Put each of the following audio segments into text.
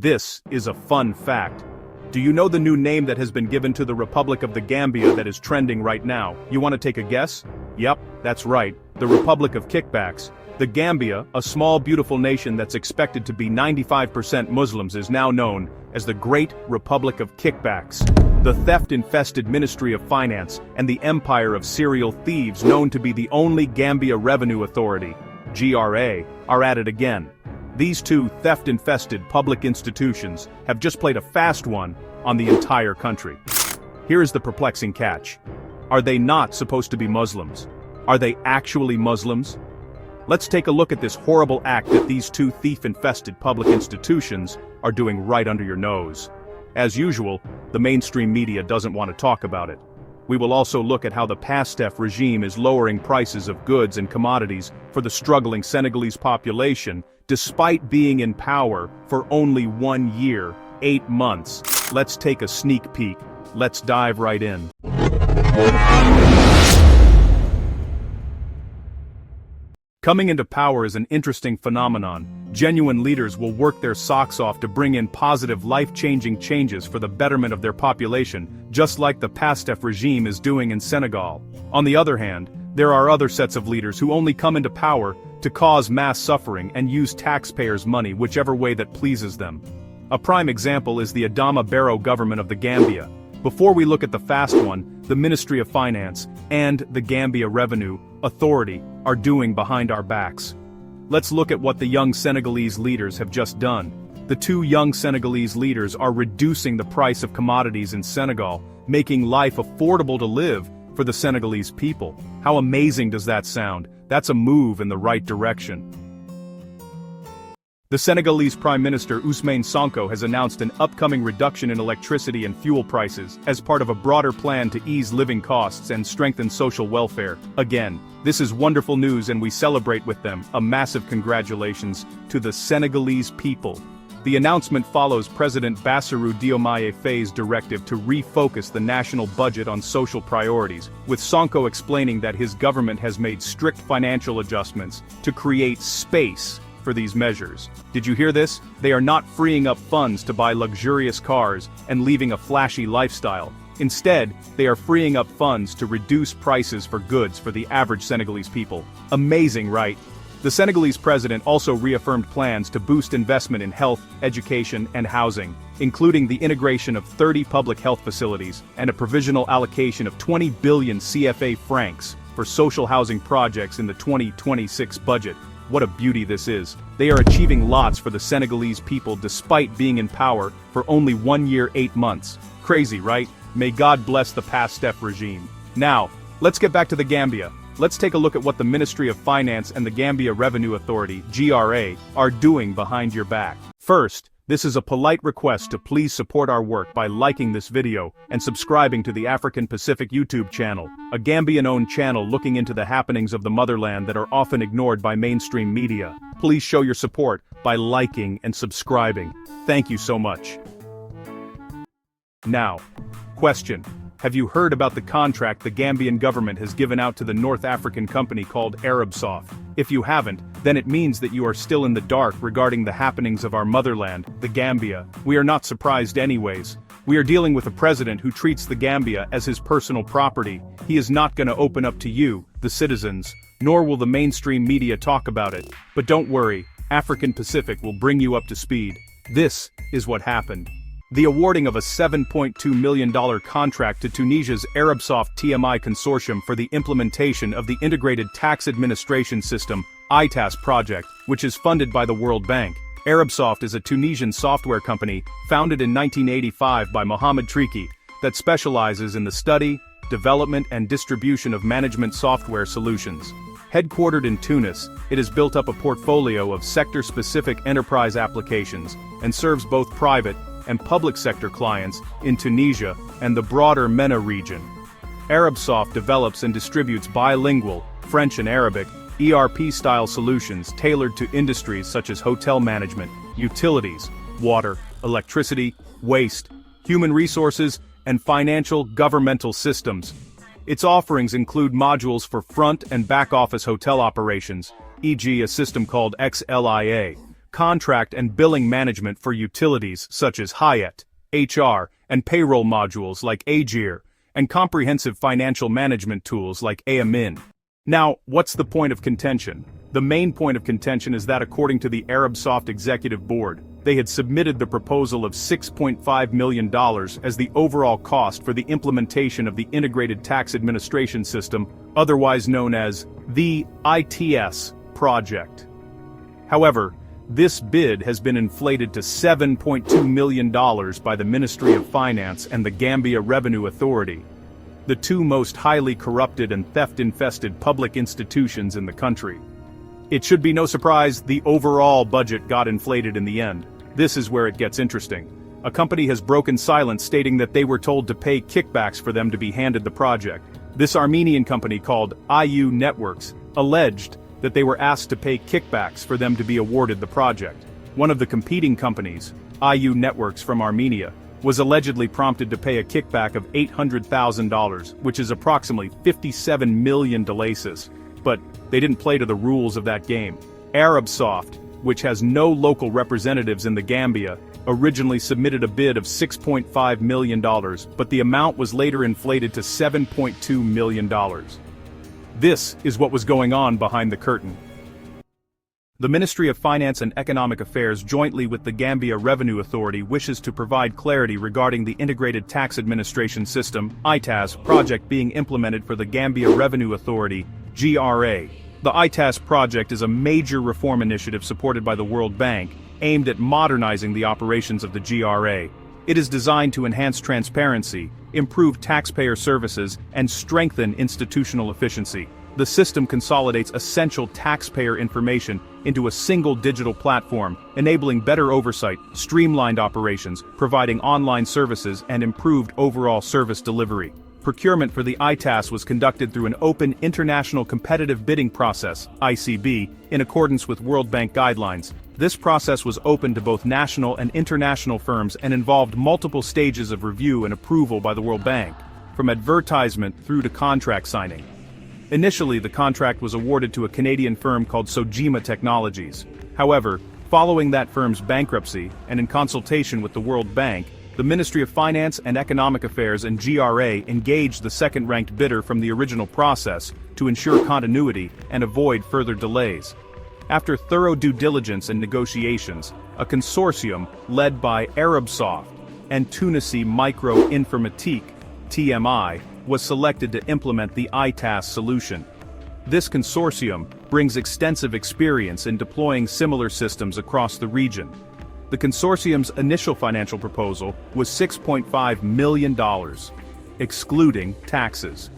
This is a fun fact. Do you know the new name that has been given to the Republic of the Gambia that is trending right now? You want to take a guess? Yep, that's right, the Republic of Kickbacks. The Gambia, a small beautiful nation that's expected to be 95% Muslims, is now known as the Great Republic of Kickbacks. The theft-infested Ministry of Finance and the empire of serial thieves known to be the only Gambia Revenue Authority, GRA, are at it again. These two theft-infested public institutions have just played a fast one on the entire country. Here is the perplexing catch. Are they not supposed to be Muslims? Are they actually Muslims? Let's take a look at this horrible act that these two thief-infested public institutions are doing right under your nose. As usual, the mainstream media doesn't want to talk about it. We will also look at how the Pastef regime is lowering prices of goods and commodities for the struggling Senegalese population, despite being in power for only 1 year, 8 months. Let's take a sneak peek. Let's dive right in. Coming into power is an interesting phenomenon. Genuine leaders will work their socks off to bring in positive, life-changing changes for the betterment of their population, just like the Pastef regime is doing in Senegal. On the other hand, there are other sets of leaders who only come into power to cause mass suffering and use taxpayers' money whichever way that pleases them. A prime example is the Adama Barrow government of the Gambia. Before we look at the fast one, the Ministry of Finance and the Gambia Revenue Authority are doing behind our backs. Let's look at what the young Senegalese leaders have just done. The two young Senegalese leaders are reducing the price of commodities in Senegal, making life affordable to live for the Senegalese people. How amazing does that sound? That's a move in the right direction. The Senegalese Prime Minister Ousman Sonko has announced an upcoming reduction in electricity and fuel prices as part of a broader plan to ease living costs and strengthen social welfare. Again, this is wonderful news and we celebrate with them. A massive congratulations to the Senegalese people. The announcement follows President Bassirou Diomaye Faye's directive to refocus the national budget on social priorities, with Sonko explaining that his government has made strict financial adjustments to create space for these measures. Did you hear this? They are not freeing up funds to buy luxurious cars and leaving a flashy lifestyle. Instead, they are freeing up funds to reduce prices for goods for the average Senegalese people. Amazing, right? The Senegalese president also reaffirmed plans to boost investment in health, education, and housing, including the integration of 30 public health facilities and a provisional allocation of 20 billion CFA francs for social housing projects in the 2026 budget. What a beauty this is. They are achieving lots for the Senegalese people despite being in power for only 1 year, 8 months. Crazy, right? May God bless the Pastef regime. Now, let's get back to the Gambia. Let's take a look at what the Ministry of Finance and the Gambia Revenue Authority, GRA, are doing behind your back. First, this is a polite request to please support our work by liking this video and subscribing to the African Pacific YouTube channel, a Gambian-owned channel looking into the happenings of the motherland that are often ignored by mainstream media. Please show your support by liking and subscribing. Thank you so much. Now, question. Have you heard about the contract the Gambian government has given out to the North African company called ArabSoft? If you haven't, then it means that you are still in the dark regarding the happenings of our motherland, the Gambia. We are not surprised anyways. We are dealing with a president who treats the Gambia as his personal property. He is not going to open up to you, the citizens, nor will the mainstream media talk about it. But don't worry, African Pacific will bring you up to speed. This is what happened. The awarding of a $7.2 million contract to Tunisia's ArabSoft TMI consortium for the implementation of the Integrated Tax Administration System, ITAS project, which is funded by the World Bank. ArabSoft is a Tunisian software company founded in 1985 by Mohamed Triki that specializes in the study, development and distribution of management software solutions. Headquartered in Tunis, it has built up a portfolio of sector-specific enterprise applications and serves both private and public sector clients in Tunisia and the broader MENA region. ArabSoft develops and distributes bilingual, French and Arabic, ERP-style solutions tailored to industries such as hotel management, utilities, water, electricity, waste, human resources, and financial governmental systems. Its offerings include modules for front and back-office hotel operations, e.g. a system called XLIA, contract and billing management for utilities such as Hyatt, HR, and payroll modules like Agir, and comprehensive financial management tools like AMIN. Now, what's the point of contention? The main point of contention is that according to the ArabSoft Executive Board, they had submitted the proposal of $6.5 million as the overall cost for the implementation of the Integrated Tax Administration System, otherwise known as the ITS project. However, this bid has been inflated to $7.2 million by the Ministry of Finance and the Gambia Revenue Authority, the two most highly corrupted and theft-infested public institutions in the country. It should be no surprise the overall budget got inflated in the end. This is where it gets interesting. A company has broken silence stating that they were told to pay kickbacks for them to be handed the project. This Armenian company called IU Networks alleged that they were asked to pay kickbacks for them to be awarded the project. One of the competing companies, IU Networks from Armenia, was allegedly prompted to pay a kickback of $800,000, which is approximately 57 million dolases. But they didn't play to the rules of that game. ArabSoft, which has no local representatives in the Gambia, originally submitted a bid of $6.5 million, but the amount was later inflated to $7.2 million. This is what was going on behind the curtain. The Ministry of Finance and Economic Affairs jointly with the Gambia Revenue Authority wishes to provide clarity regarding the Integrated Tax Administration System (ITAS) project being implemented for the Gambia Revenue Authority (GRA). The ITAS project is a major reform initiative supported by the World Bank, aimed at modernizing the operations of the GRA. It is designed to enhance transparency, improve taxpayer services, and strengthen institutional efficiency. The system consolidates essential taxpayer information into a single digital platform, enabling better oversight, streamlined operations, providing online services, and improved overall service delivery. Procurement for the ITAS was conducted through an open international competitive bidding process, ICB, in accordance with World Bank guidelines. This process was open to both national and international firms and involved multiple stages of review and approval by the World Bank, from advertisement through to contract signing. Initially, the contract was awarded to a Canadian firm called Sojima Technologies. However, following that firm's bankruptcy, and in consultation with the World Bank, the Ministry of Finance and Economic Affairs and GRA engaged the second-ranked bidder from the original process to ensure continuity and avoid further delays. After thorough due diligence and negotiations, a consortium led by ArabSoft and Tunisi Micro Informatique (TMI) was selected to implement the ITAS solution. This consortium brings extensive experience in deploying similar systems across the region. The consortium's initial financial proposal was $6.5 million, excluding taxes.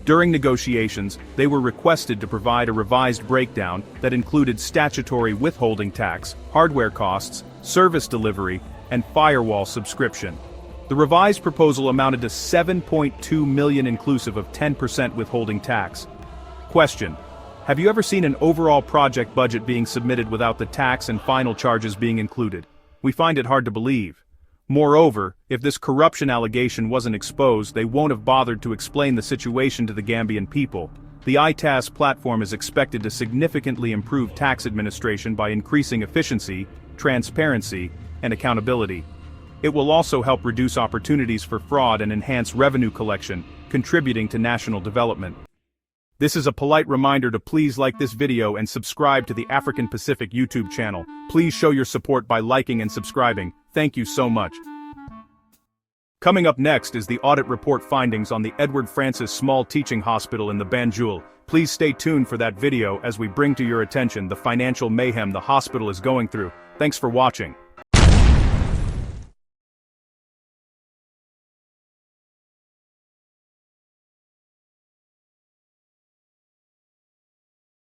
During negotiations, they were requested to provide a revised breakdown that included statutory withholding tax, hardware costs, service delivery, and firewall subscription. The revised proposal amounted to $7.2 million inclusive of 10% withholding tax. Question: have you ever seen an overall project budget being submitted without the tax and final charges being included? We find it hard to believe. Moreover, if this corruption allegation wasn't exposed, they won't have bothered to explain the situation to the Gambian people. The ITAS platform is expected to significantly improve tax administration by increasing efficiency, transparency, and accountability. It will also help reduce opportunities for fraud and enhance revenue collection, contributing to national development. This is a polite reminder to please like this video and subscribe to the African Pacific YouTube channel. Please show your support by liking and subscribing. Thank you so much. Coming up next is the audit report findings on the Edward Francis Small Teaching Hospital in the Banjul. Please stay tuned for that video as we bring to your attention the financial mayhem the hospital is going through. Thanks for watching.